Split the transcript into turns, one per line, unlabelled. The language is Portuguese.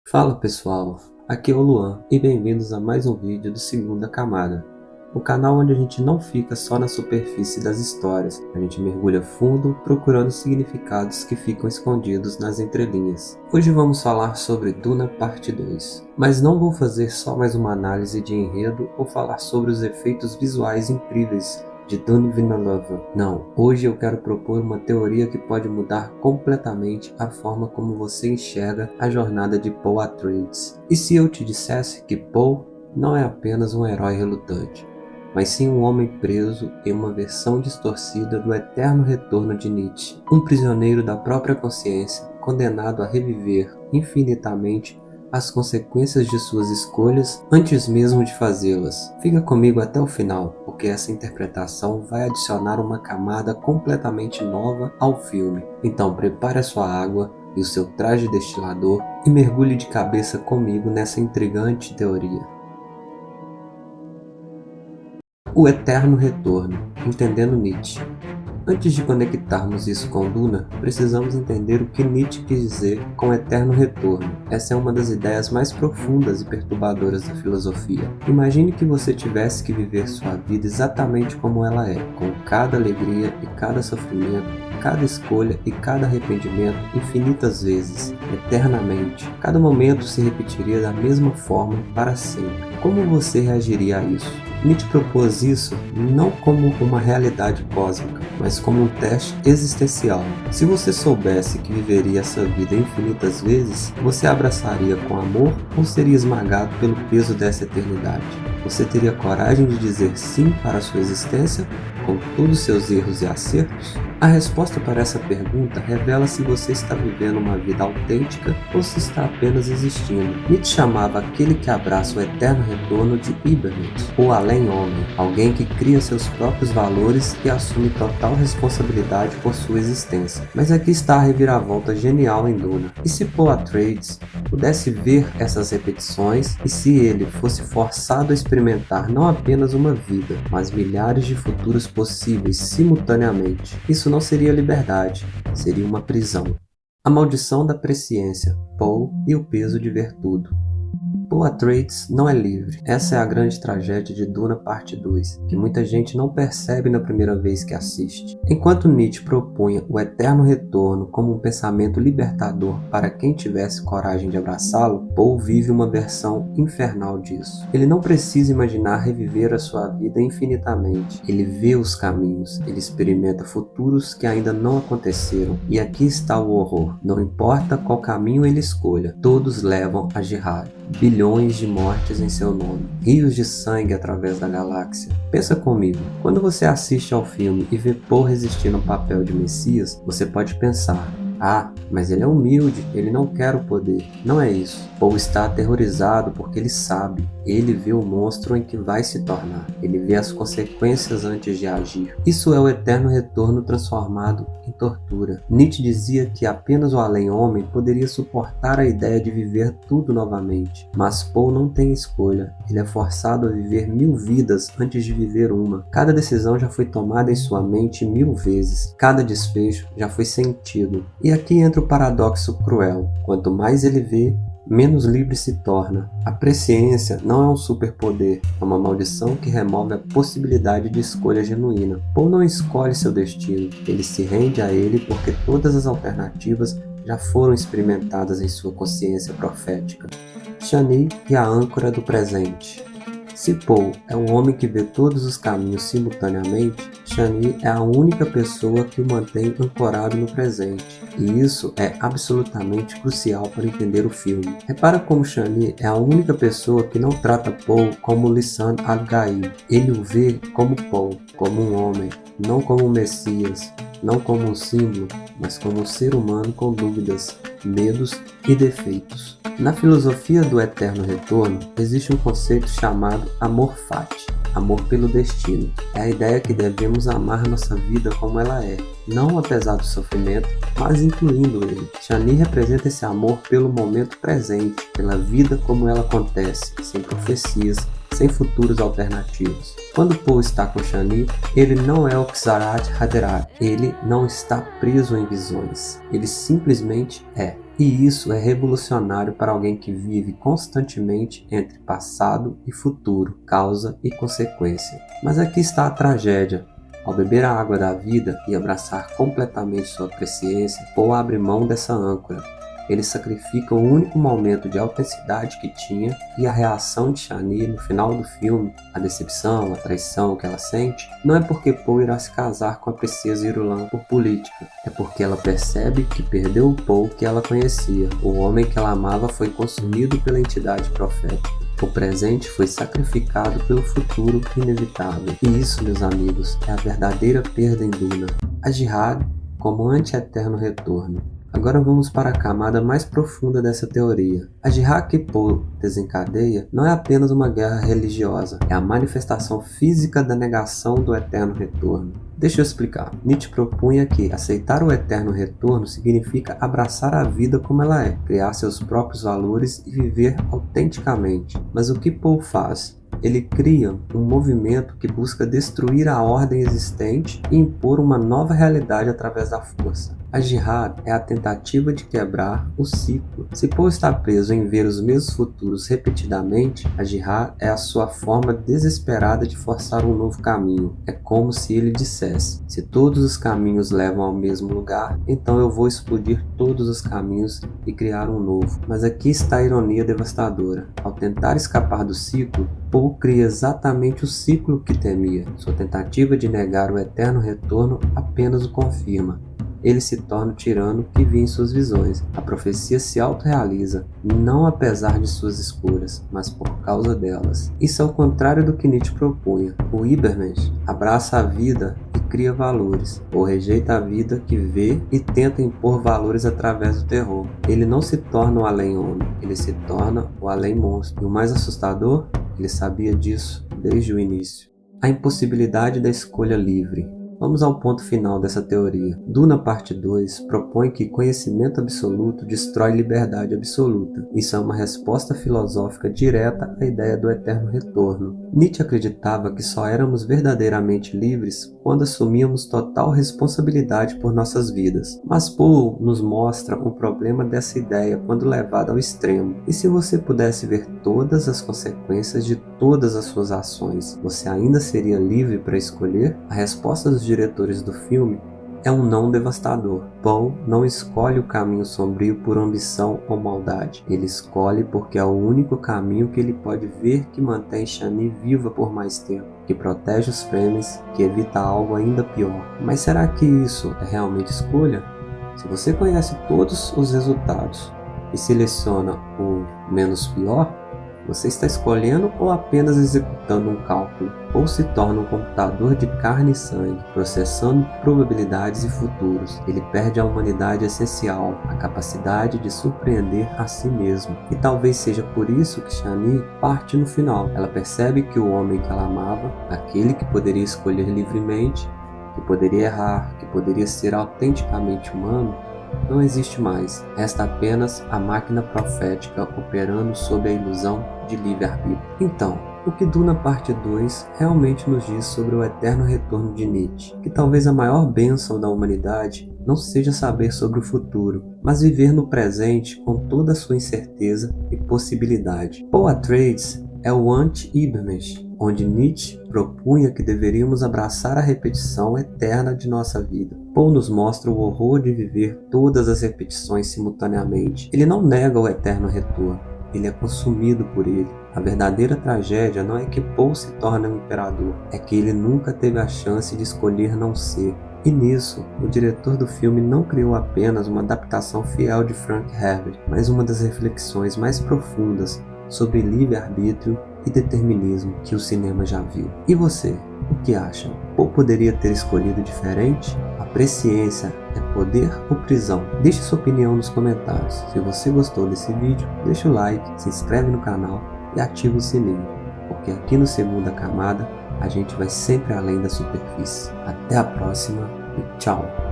Fala pessoal, aqui é o Luan e bem-vindos a mais um vídeo do Segunda Camada, o canal onde a gente não fica só na superfície das histórias, a gente mergulha fundo procurando significados que ficam escondidos nas entrelinhas. Hoje vamos falar sobre Duna Parte 2, mas não vou fazer só mais uma análise de enredo ou falar sobre os efeitos visuais incríveis de Denis Villeneuve. Não, hoje eu quero propor uma teoria que pode mudar completamente a forma como você enxerga a jornada de Paul Atreides. E se eu te dissesse que Paul não é apenas um herói relutante, mas sim um homem preso em uma versão distorcida do eterno retorno de Nietzsche, um prisioneiro da própria consciência, condenado a reviver infinitamente as consequências de suas escolhas antes mesmo de fazê-las. Fica comigo até o final, porque essa interpretação vai adicionar uma camada completamente nova ao filme. Então prepare a sua água e o seu traje destilador e mergulhe de cabeça comigo nessa intrigante teoria. O eterno retorno, entendendo Nietzsche. Antes de conectarmos isso com Duna, precisamos entender o que Nietzsche quis dizer com eterno retorno. Essa é uma das ideias mais profundas e perturbadoras da filosofia. Imagine que você tivesse que viver sua vida exatamente como ela é, com cada alegria e cada sofrimento, cada escolha e cada arrependimento infinitas vezes, eternamente. Cada momento se repetiria da mesma forma para sempre. Como você reagiria a isso? Nietzsche propôs isso não como uma realidade cósmica, mas como um teste existencial. Se você soubesse que viveria essa vida infinitas vezes, você abraçaria com amor ou seria esmagado pelo peso dessa eternidade? Você teria coragem de dizer sim para a sua existência, com todos os seus erros e acertos? A resposta para essa pergunta revela se você está vivendo uma vida autêntica ou se está apenas existindo. Nietzsche chamava aquele que abraça o eterno retorno de Hibernate, ou além-homem, alguém que cria seus próprios valores e assume total responsabilidade por sua existência. Mas aqui está a reviravolta genial em Duna. E se Paul Atreides pudesse ver essas repetições, e se ele fosse forçado a experimentar não apenas uma vida, mas milhares de futuros possíveis simultaneamente? Isso não seria liberdade, seria uma prisão. A maldição da presciência, Paul e o peso de ver tudo. Paul Atreides não é livre. Essa é a grande tragédia de Duna Parte 2, que muita gente não percebe na primeira vez que assiste. Enquanto Nietzsche propunha o eterno retorno como um pensamento libertador para quem tivesse coragem de abraçá-lo, Paul vive uma versão infernal disso. Ele não precisa imaginar reviver a sua vida infinitamente. Ele vê os caminhos, ele experimenta futuros que ainda não aconteceram. E aqui está o horror. Não importa qual caminho ele escolha, todos levam a Jihad. Bilhões de mortes em seu nome, rios de sangue através da galáxia. Pensa comigo, quando você assiste ao filme e vê Paul resistindo ao papel de Messias, você pode pensar: ah, mas ele é humilde, ele não quer o poder. Não é isso. Paul está aterrorizado porque ele sabe. Ele vê o monstro em que vai se tornar. Ele vê as consequências antes de agir. Isso é o eterno retorno transformado em tortura. Nietzsche dizia que apenas o além-homem poderia suportar a ideia de viver tudo novamente. Mas Paul não tem escolha. Ele é forçado a viver 1000 vidas antes de viver uma. Cada decisão já foi tomada em sua mente 1000 vezes. Cada desfecho já foi sentido. E aqui entra o paradoxo cruel. Quanto mais ele vê, menos livre se torna. A presciência não é um superpoder, é uma maldição que remove a possibilidade de escolha genuína. Paul não escolhe seu destino, ele se rende a ele porque todas as alternativas já foram experimentadas em sua consciência profética. Chani e a âncora do presente. Se Paul é um homem que vê todos os caminhos simultaneamente, Chani é a única pessoa que o mantém ancorado no presente. E isso é absolutamente crucial para entender o filme. Repara como Chani é a única pessoa que não trata Paul como Lisan al-Gaib. Ele o vê como Paul, como um homem, não como um Messias, não como um símbolo, mas como um ser humano com dúvidas, medos e defeitos. Na filosofia do eterno retorno, existe um conceito chamado amor fati, amor pelo destino. É a ideia que devemos amar nossa vida como ela é, não apesar do sofrimento, mas incluindo ele. Chani representa esse amor pelo momento presente, pela vida como ela acontece, sem profecias, sem futuros alternativos. Quando Paul está com Chani, ele não é o Xarath Haderach, ele não está preso em visões, ele simplesmente é. E isso é revolucionário para alguém que vive constantemente entre passado e futuro, causa e consequência. Mas aqui está a tragédia. Ao beber a água da vida e abraçar completamente sua presciência, Poe abre mão dessa âncora. Ele sacrifica o único momento de autenticidade que tinha, e a reação de Chani no final do filme, a decepção, a traição que ela sente, não é porque Poe irá se casar com a princesa Irulan por política, é porque ela percebe que perdeu o Poe que ela conhecia. O homem que ela amava foi consumido pela entidade profética. O presente foi sacrificado pelo futuro inevitável. E isso, meus amigos, é a verdadeira perda em Duna. A Jihad como anti-eterno retorno. Agora vamos para a camada mais profunda dessa teoria. A Jihad que Poe desencadeia não é apenas uma guerra religiosa, é a manifestação física da negação do eterno retorno. Deixa eu explicar. Nietzsche propunha que aceitar o eterno retorno significa abraçar a vida como ela é, criar seus próprios valores e viver autenticamente. Mas o que Poe faz? Ele cria um movimento que busca destruir a ordem existente e impor uma nova realidade através da força. A Jihad é a tentativa de quebrar o ciclo. Se Poe está preso em ver os mesmos futuros repetidamente, a Jihad é a sua forma desesperada de forçar um novo caminho. É como se ele dissesse: se todos os caminhos levam ao mesmo lugar, então eu vou explodir todos os caminhos e criar um novo. Mas aqui está a ironia devastadora. Ao tentar escapar do ciclo, Poe cria exatamente o ciclo que temia. Sua tentativa de negar o eterno retorno apenas o confirma. Ele se torna o tirano que via em suas visões. A profecia se autorrealiza, não apesar de suas escolhas, mas por causa delas. Isso é o contrário do que Nietzsche propunha. O Übermensch abraça a vida e cria valores, ou rejeita a vida que vê e tenta impor valores através do terror. Ele não se torna o além-homem, ele se torna o além-monstro. E o mais assustador, ele sabia disso desde o início. A impossibilidade da escolha livre. Vamos ao ponto final dessa teoria. Duna parte 2 propõe que conhecimento absoluto destrói liberdade absoluta. Isso é uma resposta filosófica direta à ideia do eterno retorno. Nietzsche acreditava que só éramos verdadeiramente livres quando assumíamos total responsabilidade por nossas vidas. Mas Poe nos mostra um problema dessa ideia quando levada ao extremo. E se você pudesse ver todas as consequências de todas as suas ações, você ainda seria livre para escolher? A resposta dos diretores do filme é um não devastador. Poe não escolhe o caminho sombrio por ambição ou maldade. Ele escolhe porque é o único caminho que ele pode ver que mantém Chani viva por mais tempo, que protege os Fremen, que evita algo ainda pior. Mas será que isso é realmente escolha? Se você conhece todos os resultados e seleciona o menos pior, você está escolhendo ou apenas executando um cálculo? Ou se torna um computador de carne e sangue, processando probabilidades e futuros. Ele perde a humanidade essencial, a capacidade de surpreender a si mesmo. E talvez seja por isso que Chani parte no final. Ela percebe que o homem que ela amava, aquele que poderia escolher livremente, que poderia errar, que poderia ser autenticamente humano, não existe mais. Resta apenas a máquina profética operando sob a ilusão de livre-arbítrio. Então, o que Duna parte 2 realmente nos diz sobre o eterno retorno de Nietzsche? Que talvez a maior bênção da humanidade não seja saber sobre o futuro, mas viver no presente com toda a sua incerteza e possibilidade. Poe Atreides é o anti-Übermensch, onde Nietzsche propunha que deveríamos abraçar a repetição eterna de nossa vida. Poe nos mostra o horror de viver todas as repetições simultaneamente. Ele não nega o eterno retorno, ele é consumido por ele. A verdadeira tragédia não é que Poe se torna um imperador, é que ele nunca teve a chance de escolher não ser. E nisso, o diretor do filme não criou apenas uma adaptação fiel de Frank Herbert, mas uma das reflexões mais profundas sobre livre-arbítrio e determinismo que o cinema já viu. E você, o que acha? Poe poderia ter escolhido diferente? A presciência é poder ou prisão? Deixe sua opinião nos comentários. Se você gostou desse vídeo, deixa o like, se inscreve no canal e ativa o sininho, porque aqui no Segunda Camada a gente vai sempre além da superfície. Até a próxima e tchau!